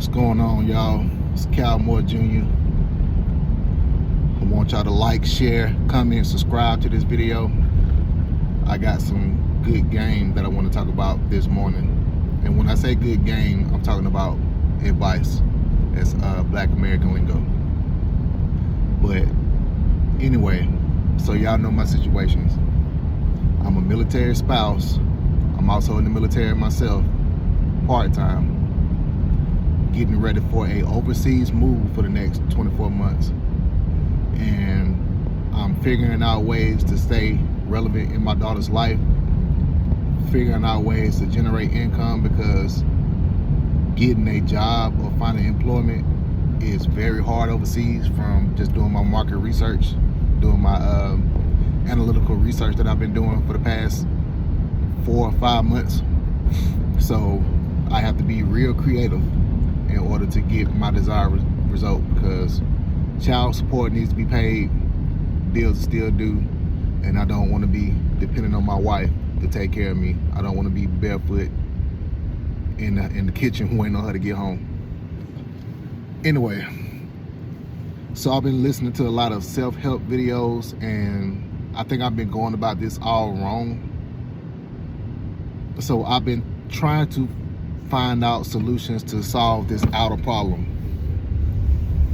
What's going on, y'all? It's Cal Moore Jr. I want y'all to like, share, comment, subscribe to this video. I got some good game that I want to talk about this morning. And when I say good game, I'm talking about advice. It's Black American lingo. But anyway, so y'all know my situations. I'm a military spouse. I'm also in the military myself, part-time. Getting ready for a overseas move for the next 24 months. And I'm figuring out ways to stay relevant in my daughter's life, figuring out ways to generate income, because getting a job or finding employment is very hard overseas. From just doing my market research, doing my analytical research that I've been doing for the past 4 or 5 months. So I have to be real creative in order to get my desired result, because child support needs to be paid, bills are still due, and I don't want to be dependent on my wife to take care of me. I don't want to be barefoot in the kitchen waiting on her to get home. Anyway, so I've been listening to a lot of self-help videos, and I think I've been going about this all wrong. So I've been trying to find out solutions to solve this outer problem.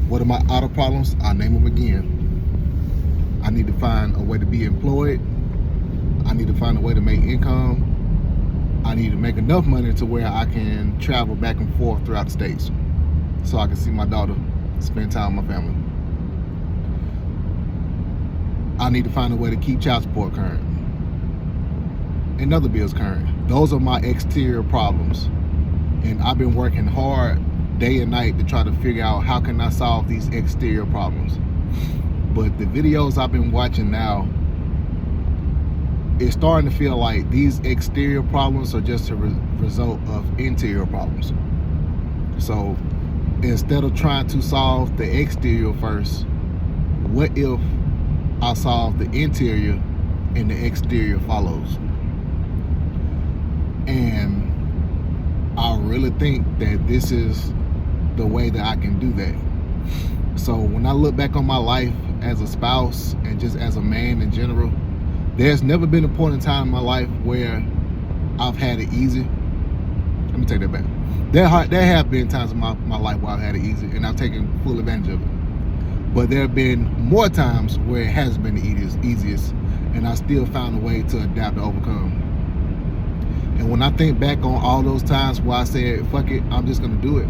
What are my outer problems? I'll name them again. I need to find a way to be employed. I need to find a way to make income. I need to make enough money to where I can travel back and forth throughout the states so I can see my daughter, spend time with my family. I need to find a way to keep child support current and other bills current. Those are my exterior problems. And I've been working hard day and night to try to figure out how can I solve these exterior problems. But the videos I've been watching now, it's starting to feel like these exterior problems are just a result of interior problems. So instead of trying to solve the exterior first, what if I solve the interior and the exterior follows? And I really think that this is the way that I can do that. So when I look back on my life as a spouse and just as a man in general, there's never been a point in time in my life where I've had it easy. Let me take that back. There have been times in my life where I've had it easy and I've taken full advantage of it. But there have been more times where it hasn't been the easiest, and I still found a way to adapt and overcome. And when I think back on all those times where I said, fuck it, I'm just gonna do it,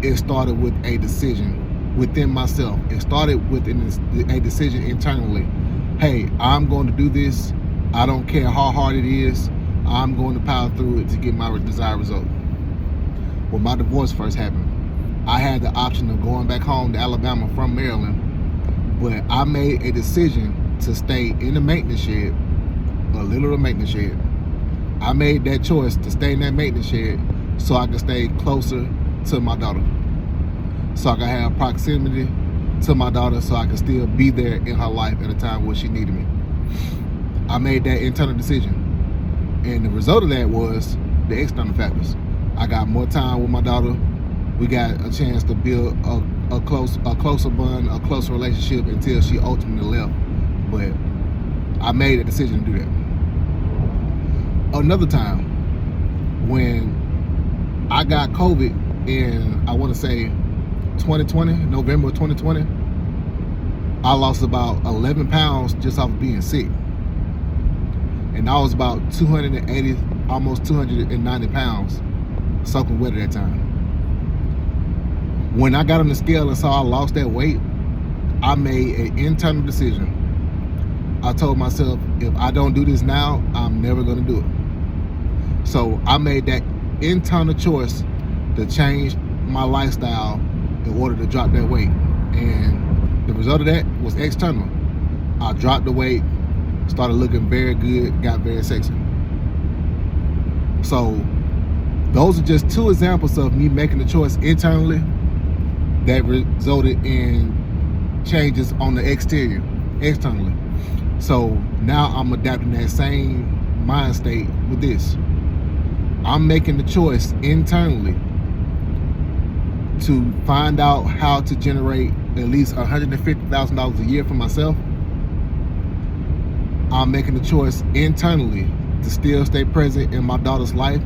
it started with a decision within myself. It started with a decision internally. Hey, I'm going to do this. I don't care how hard it is. I'm going to power through it to get my desired result. When my divorce first happened, I had the option of going back home to Alabama from Maryland, but I made a decision to stay in the maintenance shed, a literal maintenance shed. I made that choice to stay in that maintenance shed so I could stay closer to my daughter, so I could have proximity to my daughter, so I could still be there in her life at a time where she needed me. I made that internal decision, and the result of that was the external factors. I got more time with my daughter. We got a chance to build a closer bond, a closer relationship until she ultimately left. But I made a decision to do that. Another time, when I got COVID in, I want to say 2020, November 2020, I lost about 11 pounds just off of being sick. And I was about 280, almost 290 pounds soaking wet at that time. When I got on the scale and saw I lost that weight, I made an internal decision. I told myself, if I don't do this now, I'm never gonna do it. So I made that internal choice to change my lifestyle in order to drop that weight. And the result of that was external. I dropped the weight, started looking very good, got very sexy. So those are just 2 examples of me making a choice internally that resulted in changes on the exterior, externally. So now I'm adapting that same mind state with this. I'm making the choice internally to find out how to generate at least $150,000 a year for myself, I'm making the choice internally to still stay present in my daughter's life,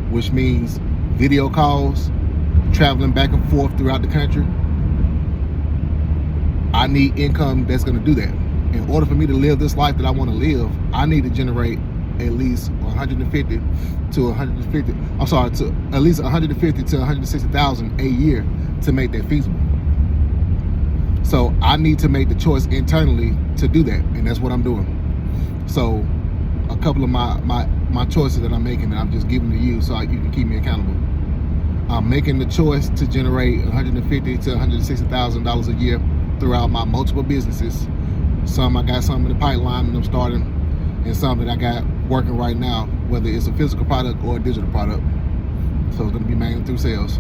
which means video calls, traveling back and forth throughout the country. I need income that's going to do that. In order for me to live this life that I want to live, I need to generate at least 150 to 160,000 a year to make that feasible. So I need to make the choice internally to do that, and that's what I'm doing. So a couple of my choices that I'm making, that I'm just giving to you so you can keep me accountable. I'm making the choice to generate $150,000 to $160,000 a year throughout my multiple businesses. Some I got some in the pipeline and I'm starting, and some that I got working right now, whether it's a physical product or a digital product. So it's going to be mainly through sales.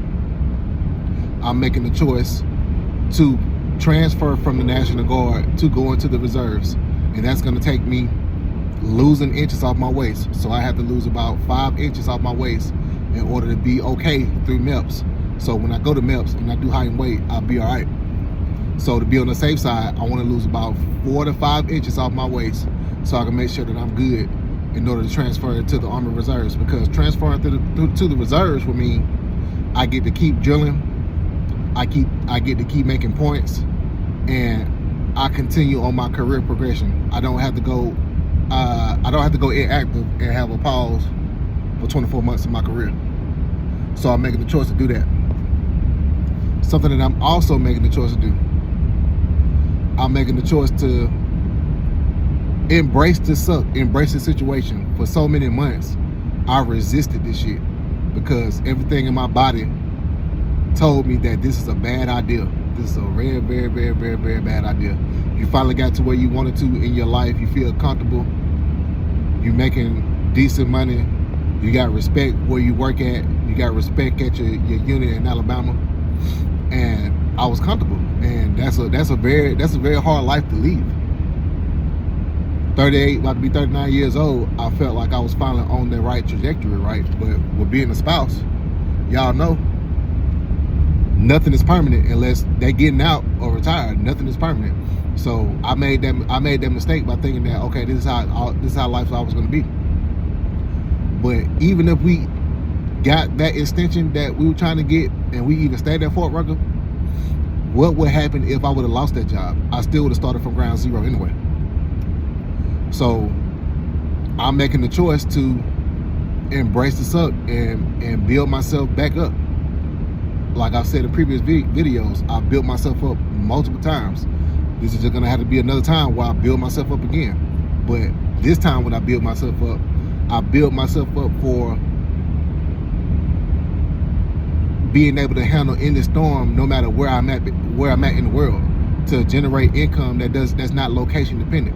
I'm making the choice to transfer from the National Guard to go into the reserves, and that's going to take me losing inches off my waist. So I have to lose about 5 inches off my waist in order to be okay through MEPS. So when I go to MEPS and I do height and weight, I'll be all right. So to be on the safe side, I want to lose about 4 to 5 inches off my waist so I can make sure that I'm good in order to transfer to the Army Reserves, because transferring to the reserves would mean I get to keep drilling, I get to keep making points, and I continue on my career progression. I don't have to go inactive and have a pause for 24 months in my career. So I'm making the choice to do that. Something that I'm also making the choice to do, I'm making the choice to embrace the situation. For so many months, I resisted this shit because everything in my body told me that this is a bad idea. This is a very, very, very, very, very bad idea. You finally got to where you wanted to in your life. You feel comfortable. You're making decent money. You got respect where you work at. You got respect at your unit in Alabama. And I was comfortable. And that's a very hard life to leave. 38, about to be 39 years old, I felt like I was finally on the right trajectory, right? But with being a spouse, y'all know, nothing is permanent unless they're getting out or retired. Nothing is permanent. So I made that mistake by thinking that, okay, this is how life was going to be. But even if we got that extension that we were trying to get, and we even stayed at Fort Rucker, what would happen if I would have lost that job? I still would have started from ground zero anyway. So I'm making the choice to embrace this up and build myself back up. Like I've said in previous videos, I built myself up multiple times. This is just gonna have to be another time where I build myself up again. But this time when I build myself up, I build myself up for being able to handle any storm, no matter where I'm at in the world, to generate income that's not location dependent.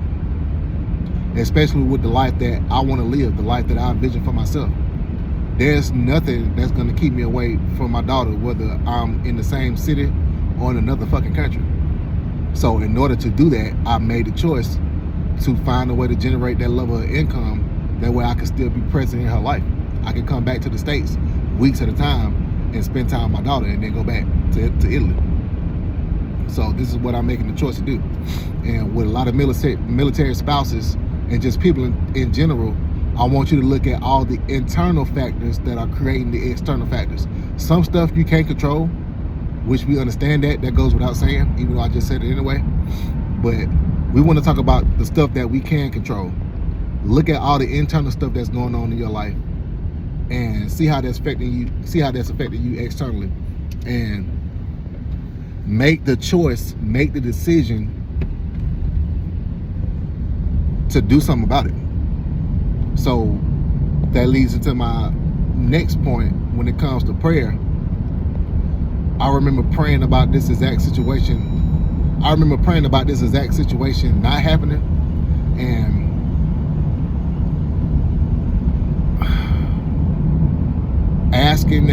Especially with the life that I want to live, the life that I envision for myself. There's nothing that's going to keep me away from my daughter, whether I'm in the same city or in another fucking country. So in order to do that, I made the choice to find a way to generate that level of income. That way I can still be present in her life. I can come back to the States weeks at a time and spend time with my daughter and then go back to Italy. So this is what I'm making the choice to do. And with a lot of military spouses and just people in general, I want you to look at all the internal factors that are creating the external factors. Some stuff you can't control, which we understand that goes without saying, even though I just said it anyway. But we want to talk about the stuff that we can control. Look at all the internal stuff that's going on in your life and see how that's affecting you, externally, and make the choice, make the decision to do something about it. So that leads into my next point when it comes to prayer. I remember praying about this exact situation. not happening, and asking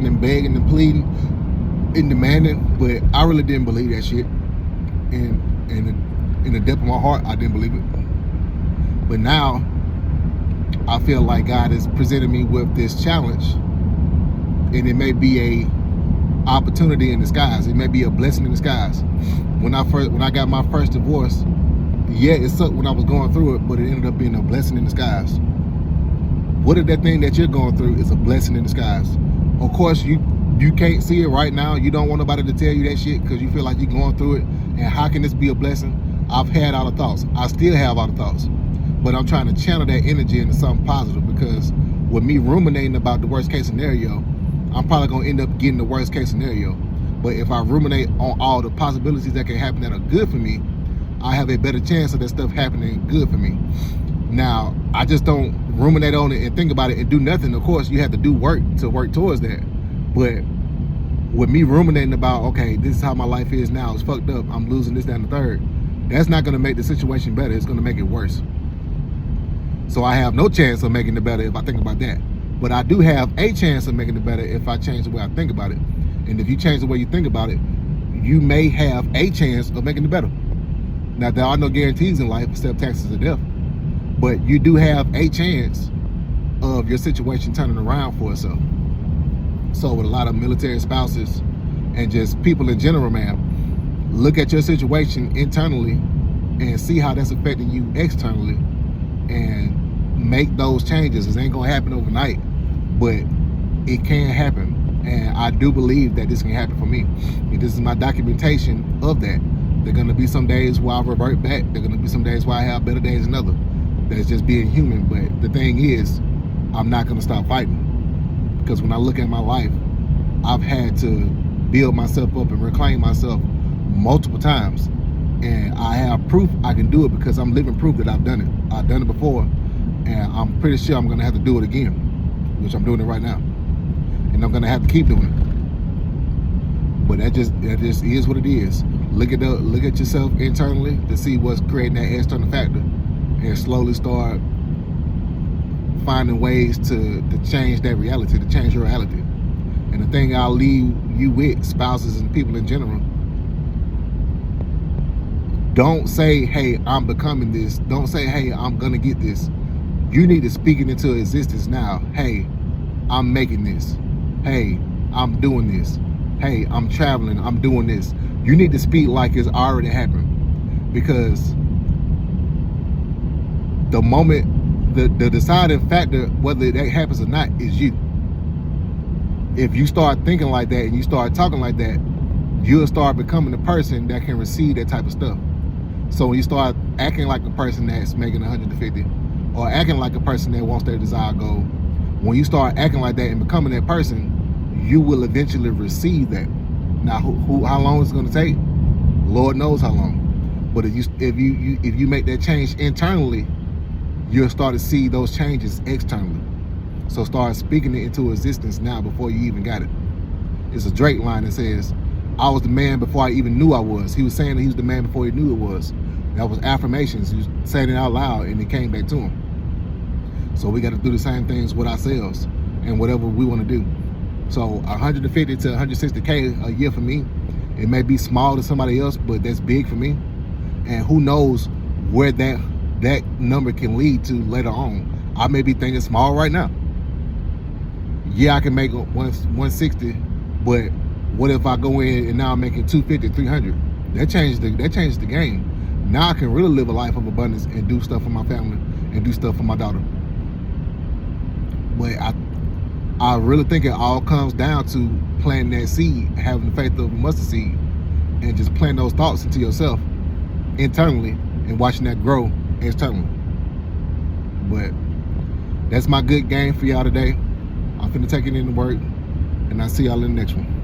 and begging and pleading and demanding, but I really didn't believe that shit. And in the depth of my heart, I didn't believe it. But now I feel like God has presented me with this challenge, and it may be opportunity in disguise. It may be a blessing in disguise. When I got my first divorce, yeah, it sucked when I was going through it, but it ended up being a blessing in disguise. What if that thing that you're going through is a blessing in disguise? Of course, you can't see it right now. You don't want nobody to tell you that shit because you feel like you're going through it. And how can this be a blessing? I've had all the thoughts. I still have all the thoughts. But I'm trying to channel that energy into something positive, because with me ruminating about the worst case scenario, I'm probably going to end up getting the worst case scenario. But if I ruminate on all the possibilities that can happen that are good for me, I have a better chance of that stuff happening good for me. Now, I just don't ruminate on it and think about it and do nothing. Of course, you have to do work to work towards that. But with me ruminating about, okay, this is how my life is now, it's fucked up, I'm losing this, that, and the third, that's not going to make the situation better. It's going to make it worse. So I have no chance of making it better if I think about that. But I do have a chance of making it better if I change the way I think about it. And if you change the way you think about it, you may have a chance of making it better. Now, there are no guarantees in life except taxes or death. But you do have a chance of your situation turning around for itself. So with a lot of military spouses and just people in general, man, look at your situation internally and see how that's affecting you externally and make those changes. It ain't gonna happen overnight, but it can happen. And I do believe that this can happen for me. And this is my documentation of that. There are gonna be some days where I revert back. There are gonna be some days where I have better days than others. That's just being human. But the thing is, I'm not gonna stop fighting. Because when I look at my life, I've had to build myself up and reclaim myself multiple times. And I have proof I can do it because I'm living proof that I've done it. I've done it before, and I'm pretty sure I'm gonna have to do it again, which I'm doing it right now. And I'm gonna have to keep doing it. But that just is what it is. Look at yourself internally to see what's creating that external factor, and slowly start finding ways to change that reality, to change your reality. And the thing I'll leave you with, spouses and people in general, don't say, hey, I'm becoming this. Don't say, hey, I'm gonna get this. You need to speak it into existence now. Hey, I'm making this. Hey, I'm doing this. Hey, I'm traveling, I'm doing this. You need to speak like it's already happened. Because the moment, the deciding factor whether that happens or not is you. If you start thinking like that and you start talking like that, you'll start becoming the person that can receive that type of stuff. So when you start acting like a person that's making 150, or acting like a person that wants their desired goal, when you start acting like that and becoming that person, you will eventually receive that. Now, how long it's going to take? Lord knows how long. But if you make that change internally, you'll start to see those changes externally. So start speaking it into existence now before you even got it. It's a Drake line that says, I was the man before I even knew I was. He was saying that he was the man before he knew it was. That was affirmations. He was saying it out loud and it came back to him. So we got to do the same things with ourselves and whatever we want to do. So 150 to 160K a year for me, it may be small to somebody else, but that's big for me. And who knows where that number can lead to later on. I may be thinking small right now. Yeah, I can make 160, but what if I go in and now I'm making 250, 300? That changes the game. Now I can really live a life of abundance and do stuff for my family and do stuff for my daughter. But I really think it all comes down to planting that seed, having the faith of a mustard seed, and just planting those thoughts into yourself internally and watching that grow externally. But that's my good game for y'all today. I'm finna take it into work, and I'll see y'all in the next one.